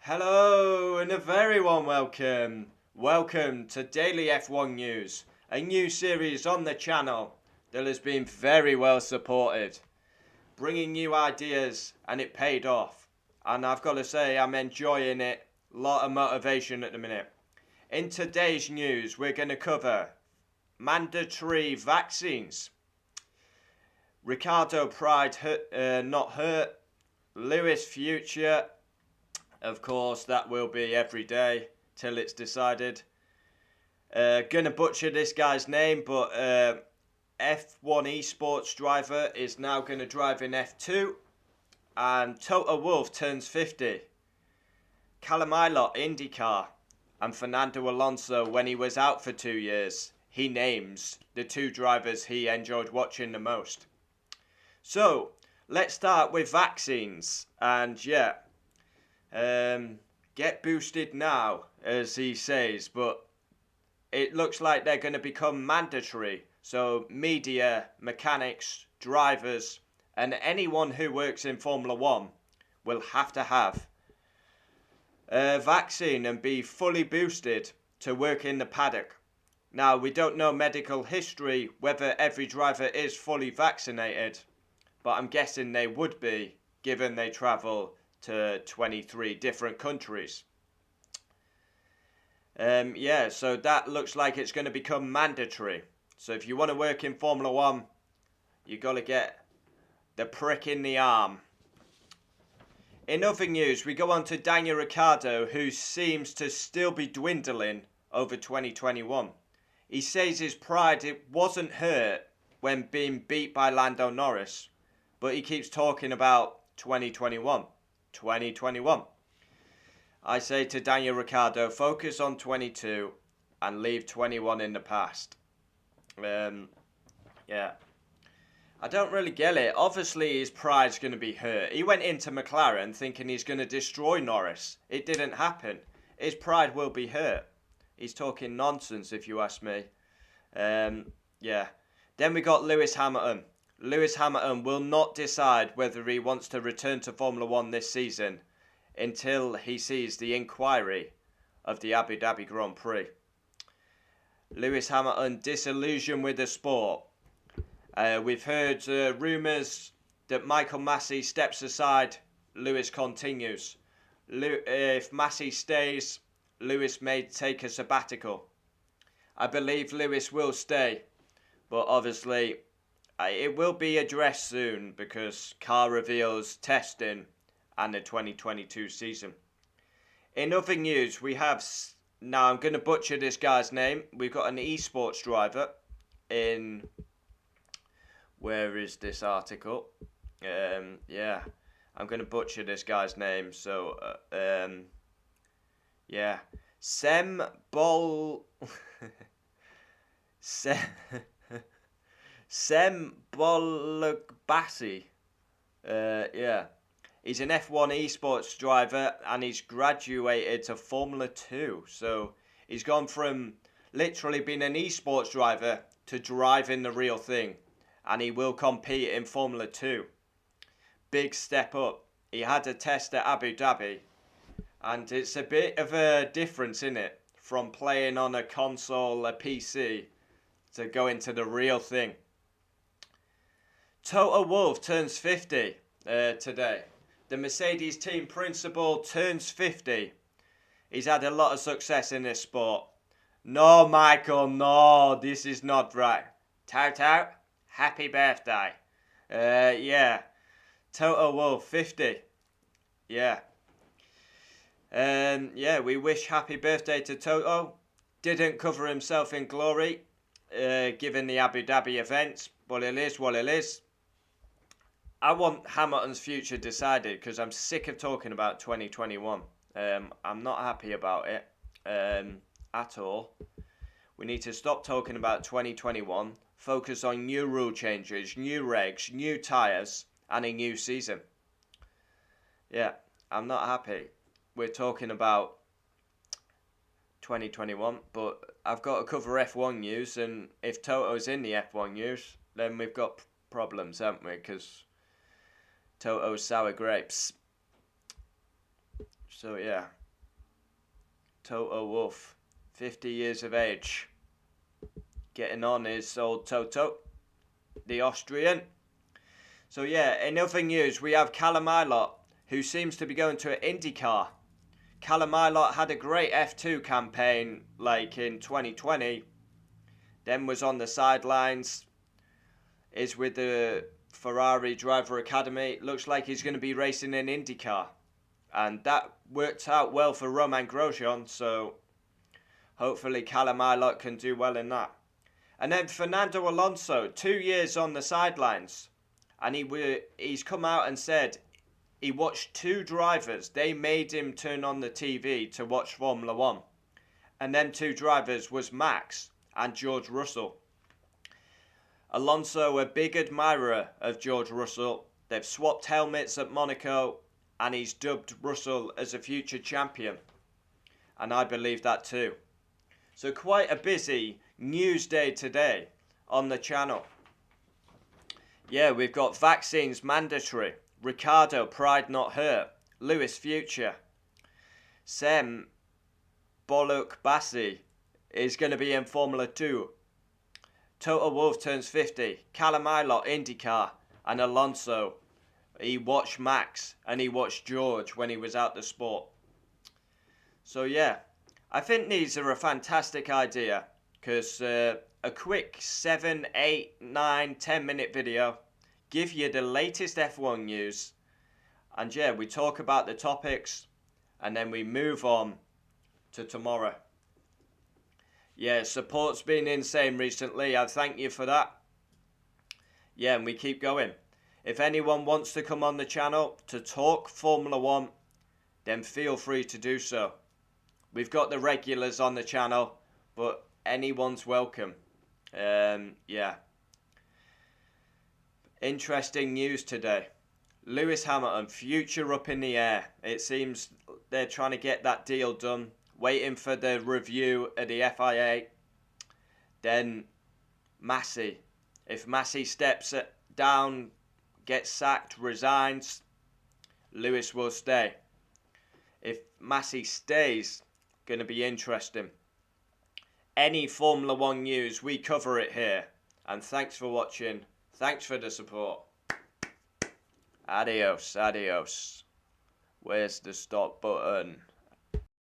Hello and a very warm welcome. Welcome to Daily F1 News, a new series on the channel that has been very well supported, bringing new ideas, and it paid off. And I've got to say, I'm enjoying it. A lot of motivation at the minute. In today's news, we're going to cover mandatory vaccines, Ricardo Pride not hurt, Lewis future. Of course, that will be every day till it's decided. Gonna butcher this guy's name, but F1 esports driver is now gonna drive in F2. And Toto Wolff turns 50. Callum IndyCar. And Fernando Alonso, when he was out for 2 years, he names the two drivers he enjoyed watching the most. So, let's start with vaccines. And yeah, get boosted now, as he says, but it looks like they're going to become mandatory. So media, mechanics, drivers, and anyone who works in Formula 1 will have to have a vaccine and be fully boosted to work in the paddock. Now, we don't know medical history, whether every driver is fully vaccinated, but I'm guessing they would be, given they travel to 23 different countries. So that looks like it's going to become mandatory. So if you want to work in Formula 1, you got to get the prick in the arm. In other news, we go on to Daniel Ricardo, who seems to still be dwindling over 2021. He says his pride it wasn't hurt when being beat by Lando Norris, but he keeps talking about 2021. 2021. I say to Daniel Ricardo, focus on 22 and leave 21 in the past. Yeah. I don't really get it. Obviously, his pride's going to be hurt. He went into McLaren thinking he's going to destroy Norris. It didn't happen. His pride will be hurt. He's talking nonsense, if you ask me. Yeah. Then we got Lewis Hamilton. Lewis Hamilton will not decide whether he wants to return to Formula 1 this season until he sees the inquiry of the Abu Dhabi Grand Prix. Lewis Hamilton disillusioned with the sport. We've heard rumours that Michael Massey steps aside, Lewis continues. If Massey stays, Lewis may take a sabbatical. I believe Lewis will stay, but obviously it will be addressed soon because car reveals testing and the 2022 season. In other news, we have, now I'm going to butcher this guy's name, we've got an esports driver in, where is this article? Yeah, I'm going to butcher this guy's name, so, yeah, Sem Bologbasi. Yeah. He's an F1 esports driver and he's graduated to Formula 2. So he's gone from literally being an esports driver to driving the real thing. And he will compete in Formula 2. Big step up. He had a test at Abu Dhabi. And it's a bit of a difference in it. From playing on a console, a PC, to going to the real thing. Toto Wolff turns 50 today. The Mercedes team principal turns 50. He's had a lot of success in this sport. No, Michael, no, this is not right. Toto, happy birthday. Yeah. Toto Wolff, 50. Yeah. Yeah, we wish happy birthday to Toto. Didn't cover himself in glory, given the Abu Dhabi events, but it is what it is. I want Hamilton's future decided because I'm sick of talking about 2021. I'm not happy about it at all. We need to stop talking about 2021, focus on new rule changes, new regs, new tyres, and a new season. Yeah, I'm not happy. We're talking about 2021, but I've got to cover F1 news, and if Toto's in the F1 news, then we've got problems, haven't we? Because Toto's sour grapes. So yeah, Toto Wolff, 50 years of age, getting on his old Toto, the Austrian. So yeah, in other news, we have Callum Ilott, who seems to be going to an IndyCar. Callum Ilott had a great F2 campaign like in 2020, then was on the sidelines, is with the Ferrari Driver Academy. Looks like he's going to be racing in IndyCar. And that worked out well for Romain Grosjean, so hopefully Callum Ilott can do well in that. And then Fernando Alonso, 2 years on the sidelines. And he's come out and said he watched two drivers. They made him turn on the TV to watch Formula 1. And them two drivers was Max and George Russell. Alonso, a big admirer of George Russell. They've swapped helmets at Monaco, and he's dubbed Russell as a future champion. And I believe that too. So quite a busy news day today on the channel. Yeah, we've got vaccines mandatory. Ricardo, pride not hurt. Lewis future. Sem Boluk Bassi is going to be in Formula 2. Toto Wolff turns 50. Callum Ilott IndyCar. And Alonso, he watched Max and he watched George when he was out the sport. So yeah, I think these are a fantastic idea because a quick 7, 8, 9, 10 minute video give you the latest F1 news, and yeah, we talk about the topics and then we move on to tomorrow. Yeah, support's been insane recently. I thank you for that. Yeah, and we keep going. If anyone wants to come on the channel to talk Formula 1, then feel free to do so. We've got the regulars on the channel, but anyone's welcome. Yeah. Interesting news today. Lewis Hamilton, future up in the air. It seems they're trying to get that deal done. Waiting for the review of the FIA. Then Massey. If Massey steps down, gets sacked, resigns, Lewis will stay. If Massey stays, going to be interesting. Any Formula 1 news, we cover it here. And thanks for watching. Thanks for the support. Adios, adios. Where's the stop button?